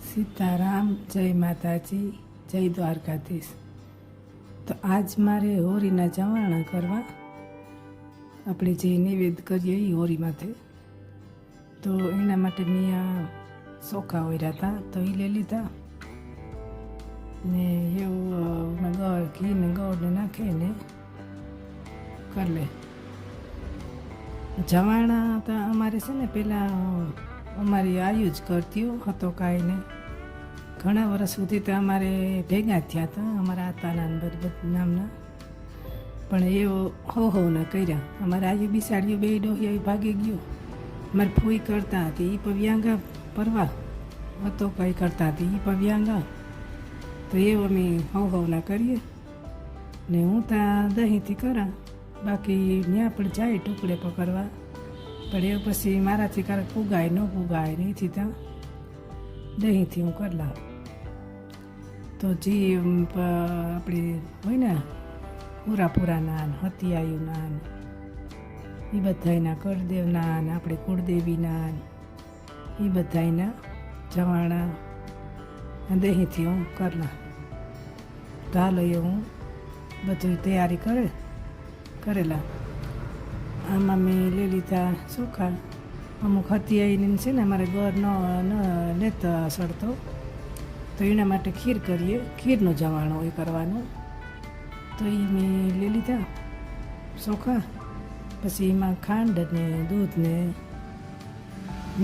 સીતારામ, જય માતાજી, જય દ્વારકાધીશ. તો આજ મારે હોળીના જવાણા કરવા, આપણે જે નૈવેદ્ય કરીએ એ હોળીમાંથી. તો એના માટે મેં આ ચોખા ઓર્યા હતા, તો એ લઈ લીધા ને એવું ઘી ને ગોળને નાખીને કરી લે. જવાણા તો અમારે છે ને પહેલાં અમારી આયુ જ કરતી હતો કાંઈને. ઘણા વર્ષ સુધી તો અમારે ભેગા થયા હતા, અમારા આતાના બધા નામના. પણ એવો હો ના કર્યા. અમારા આયુ બિસાડ્યું, બે ડોહિયા ભાગી ગયું. મારી ફૂઈ કરતા હતી, એ પણ વ્યાંગા પરવા હતો કંઈ કરતા હતી, એ પણ વ્યાંગા. તો એવું અમે હો ના કરીએ ને હું ત્યાં દહીંથી કરા, બાકી ત્યાં પણ જાય ટુકડે પકડવા. પણ એ પછી મારાથી ક્યારેક પુગાય ન પુગાય ને એથી ત્યાં દહીંથી હું કરી લાવું. તો જે આપણે હોય ને પૂરાના હતિયાયુના એ બધાના કરદેવના ને આપણે કુળદેવીના એ બધાના જવાણા દહીંથી હું કરલા. તો હાલો એ હું બધું તૈયારી કરેલા. આમાં મેં લઈ લીધા ચોખા. અમુક હતિયાઈને છે ને અમારે ઘર ન લેતા સડતો, તો એના માટે ખીર કરીએ, ખીરનું જવાણો એ કરવાનું. તો એ મેં લઈ લીધા ચોખા, પછી એમાં ખાંડ ને દૂધ ને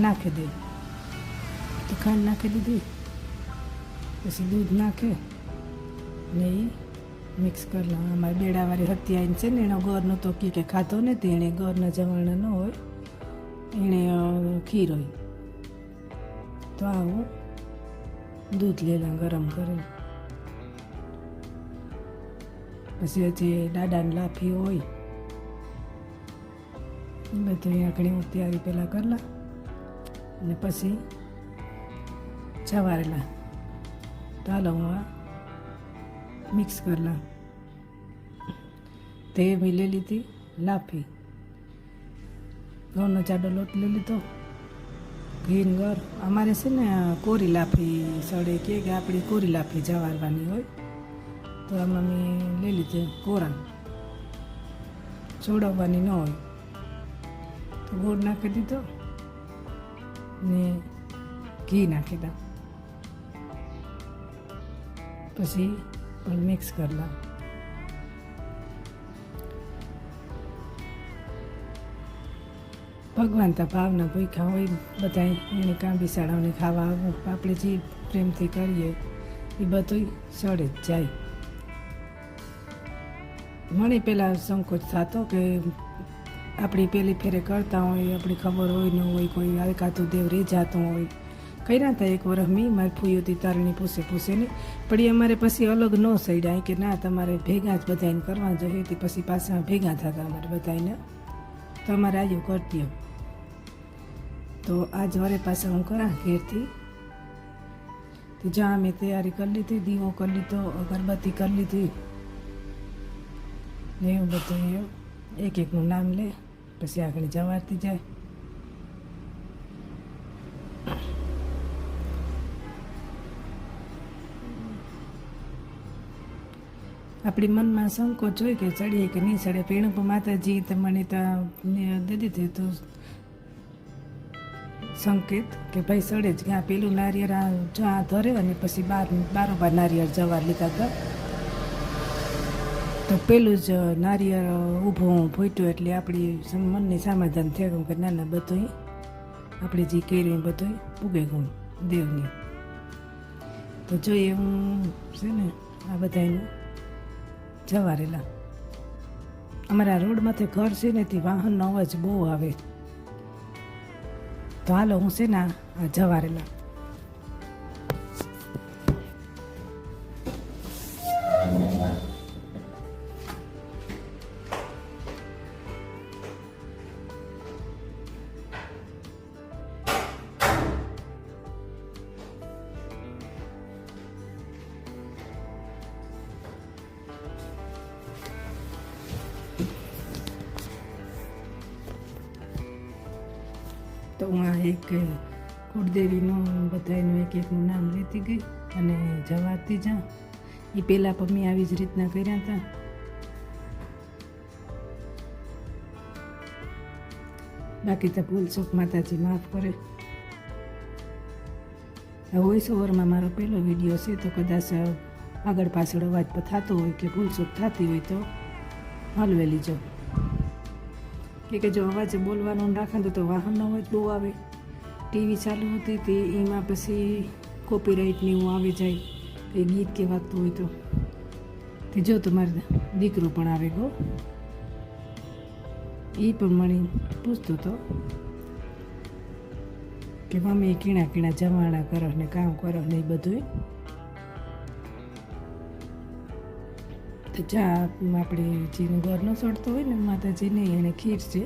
નાખી દે. તો ખાંડ નાખી દીધી, પછી દૂધ નાખે ને એ મિક્સ કરી લઉં. અમારે બેડાવાળી હત્યાઈને છે ને એનો ગોળનો તો કે ખાતો નથી, એણે ગોળના જવાણા ન હોય, એણે ખીર હોય. તો આવું દૂધ લેલા ગરમ કરે. પછી જે દાદાની લાફી હોય એ બધું આંકડી હું તૈયારી પહેલાં કરલા અને પછી જવારેલા. તો હાલો હું આ મિક્સ કરલા. તે મેં લઈ લીધી લાફી, ઘઉંનો જાડો લોટ લઈ લીધો, ઘી ગર. અમારે છે ને કોરી લાફી સડે કે આપણી કોરી લાફી જવારવાની હોય. તો આમાં મેં લઈ લીધી કોરા, ચોડાવવાની ન હોય. તો ગોળ નાખી દીધો ને ઘી નાખી દઉં, પછી પણ મિક્સ કરલા. ભગવાન તો ભાવના ભૂખ્યા હોય બધા, એને કાંબી શાળાઓને ખાવા આવું, આપણે જે પ્રેમથી કરીએ એ બધું સડે જ જાય. મને પહેલાં સંકોચ થતો કે આપણી પહેલી ફેરે કરતા હોય, આપણી ખબર હોય ન હોય, કોઈ અલકાતું દેવ રહી જતું હોય. કર્યા હતા એક વર્ષ મેં, મારી ફૂઈઓથી તારણી પૂછે નહીં. પણ એ અમારે પછી અલગ ન સડ્યા કે ના તમારે ભેગા જ બધાને કરવા જોઈએ. તે પછી પાછા ભેગા થતા અમારે બધાને. તો અમારે આયુ કરતી. તો આજ વરે પાછા હું કરા ઘેરથી. તો જ્યાં મેં તૈયારી કરી લીધી, દીવો કરી લીધો, અગરબત્તી કરી લીધી ને એવું બધું એક એકનું નામ લે, પછી આગળ જવાતી જાય. આપણી મનમાં સંકોચ હોય કે ચડીએ કે નહીં ચડે. પેણું માતાજી તો મને તો દે દીધી તો સંકેત કે ભાઈ ચડે જ. ત્યાં પેલું નારિયેળ જ્યાં ધરે અને પછી બારોબાર નારિયેળ જવા લીધા હતા. તો પેલું જ નારિયેળ ઊભું ફૂટ્યું એટલે આપણી મનની સમાધાન થયું કે નાના બધું આપણે જે કર્યું બધું પૂગે ગયું દેવની. તો જોઈએ હું છે ને આ બધાને જવારેલા. અમારા રોડમાંથી ઘર છે ને તે વાહનનો અવાજ બહુ આવે. તો હાલો હું છે ને આ જવારેલા. તો હું આ એક કુળદેવીનું બધાનું એક એકનું નામ લેતી ગઈ અને જવાતી જા. એ પહેલાં પણ મેં આવી જ રીતના કર્યા હતા. બાકી તો ભૂલ ચૂક માતાજી માફ કરે. વોઇસ ઓવરમાં મારો પહેલો વિડીયો છે, તો કદાચ આગળ પાછળ અવાજ પર થતો હોય કે ભૂલ ચૂક થતી હોય તો હલવે લીજો. કે જો અવાજ બોલવાનું રાખે તો વાહનનો અવાજ બહુ આવે. ટીવી ચાલુ હતી તે એમાં પછી કોપીરાઇટની એવું આવી જાય એ ગીત કે વાગતું હોય તો જો તમારે દીકરો પણ આવે ગો. એ પણ મને પૂછતો હતો કે મમ્મી કીણા કીણા જવાણા કરો ને કામ કરો ને એ બધું. તો ચા આપણે જેને ઘર ન ચડતો હોય ને માતાજીને એને ખીર છે.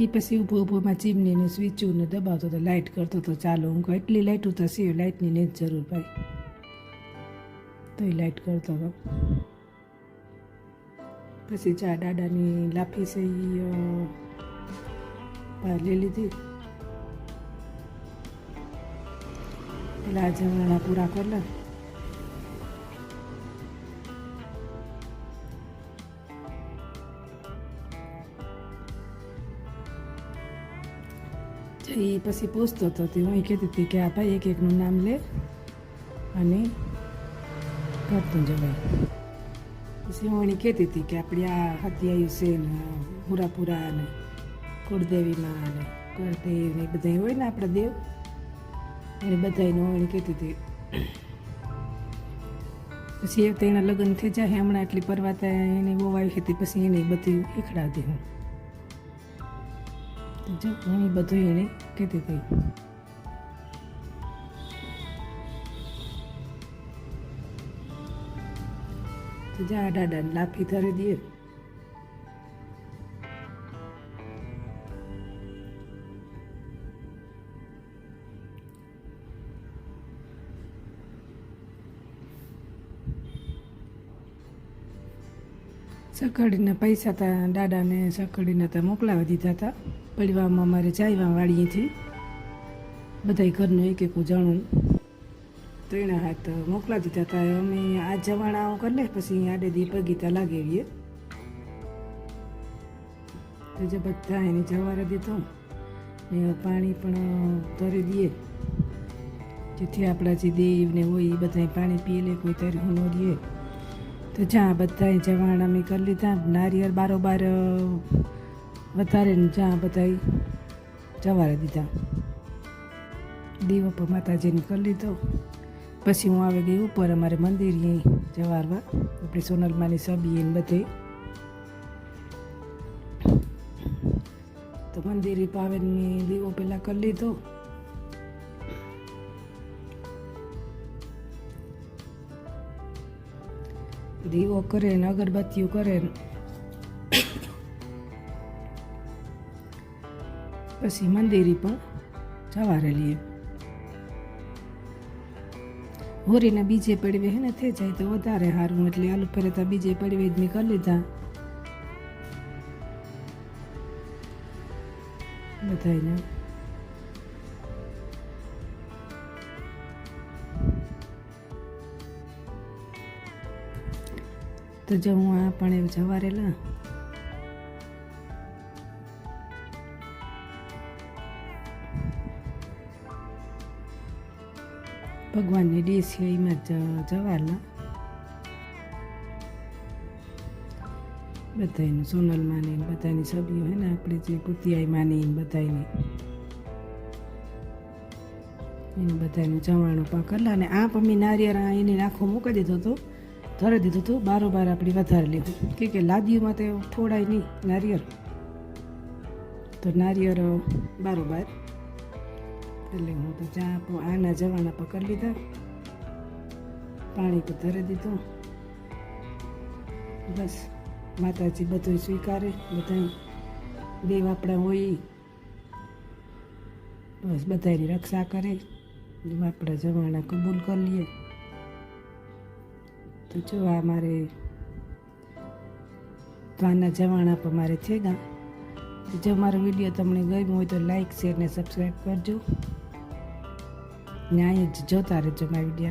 એ પછી ઊભો ઊભોમાં ચીમનીનું સ્વિચુને દબાવતો તો લાઇટ કરતો તો ચાલો. હું કહું એટલી લાઇટું તો છે, લાઇટની નહીં જ જરૂર ભાઈ. તો એ લાઇટ કરતો હતો. પછી ચા દાદાની લાફી છે એ લઈ લીધી. પેલા જવાના પૂરા કરલા. એ પછી પૂછતો હતો તે હું કહેતી હતી કે આ ભાઈ એક એકનું નામ લે અને કરતું જવાય. પછી હું એને કહેતી હતી કે આપણી આ હત્યાયુ છે ને હુરાપુરા ને કુળદેવીમાં ને કરદેવ ને બધા હોય ને આપણા દેવ એને બધાને હું એને કહેતી હતી. પછી એ તો એના લગ્ન થઈ જાય હમણાં એટલી પરવાતા એને બહુ આવી હતી. પછી એને બધી શીખડાવતી હું. જો હું બધું એને કહેતી હતી. તો જા દાદાને લાફી ધરી દઈએ. સકડીના પૈસા તા દાદાને સકડીને તો મોકલાવી દીધા હતા. પરિવારમાં અમારે જાયવા વાળીએથી બધા ઘરનું એક એક જાણું ત્રણે હાથ મોકલાવી દીધા હતા. અમે આ જવાણા કરી લે પછી આડે દી પગીતા લાગેવીએ તો જે બધા એને જવારે દીધો ને પાણી પણ ધરી દઈએ જેથી આપણા જે દેવને હોય એ બધા પાણી પીએ લે કોઈ તરી ન રહીએ. તો જ્યાં બધા જવાણા મેં કરી લીધા. નારિયેળ બારોબાર વધારે જ્યાં બધા જવારે દીધા. દીવો પર માતાજીને કરી લીધો. પછી હું આવી ગઈ ઉપર અમારે મંદિર જવારવા આપણી સોનલમાની સબી એને બધે. તો મંદિરે પાવેન મેં દીવો પહેલાં કરી લીધો. દીવો કરે ને અગરબત્તીઓ કરે ને પછી મંદિરે પણ જવારે લઈએ. હોરીને બીજે પડવે હે ને થઈ જાય તો વધારે સારું. એટલે આલુ ફેરતા બીજે પડવે જ મેં કરી લીધા બધાને. તો જો હું આ પણ જવારેલા ભગવાનની ડીશ છે એમાં જવારના બધાને સોનલ માની બધાની સભ્યો હે ને આપણે જે પુતિયાઈ માની બધાની એને બધાનું જવાનું પણ કરલા. ને આ પણ મેં નારિયેળ એને આખો મૂકી દીધો હતો, ધરી દીધું હતું. બારોબાર આપણી વધારે લીધું કે લાદીઓમાં તો ફોડાય નહીં નારિયેળ. તો નારિયેળ બારોબાર એટલે હું તો ચા આના જવાના પકડી લીધા. પાણી તો ધરી દીધું. બસ માતાજી બધું સ્વીકારે. બધા દેવ આપણા હોય બસ બધાની રક્ષા કરે. આપણા જવાના કબૂલ કરી લઈએ. તો જો આ મારે કાના જવાણા પર મારે છે ગા. જો મારો વિડીયો તમને ગમ્યો હોય તો લાઈક શેર ને સબસ્ક્રાઈબ કરજો. ન્યાય જ જોતા રહેજો મારા વિડીયો.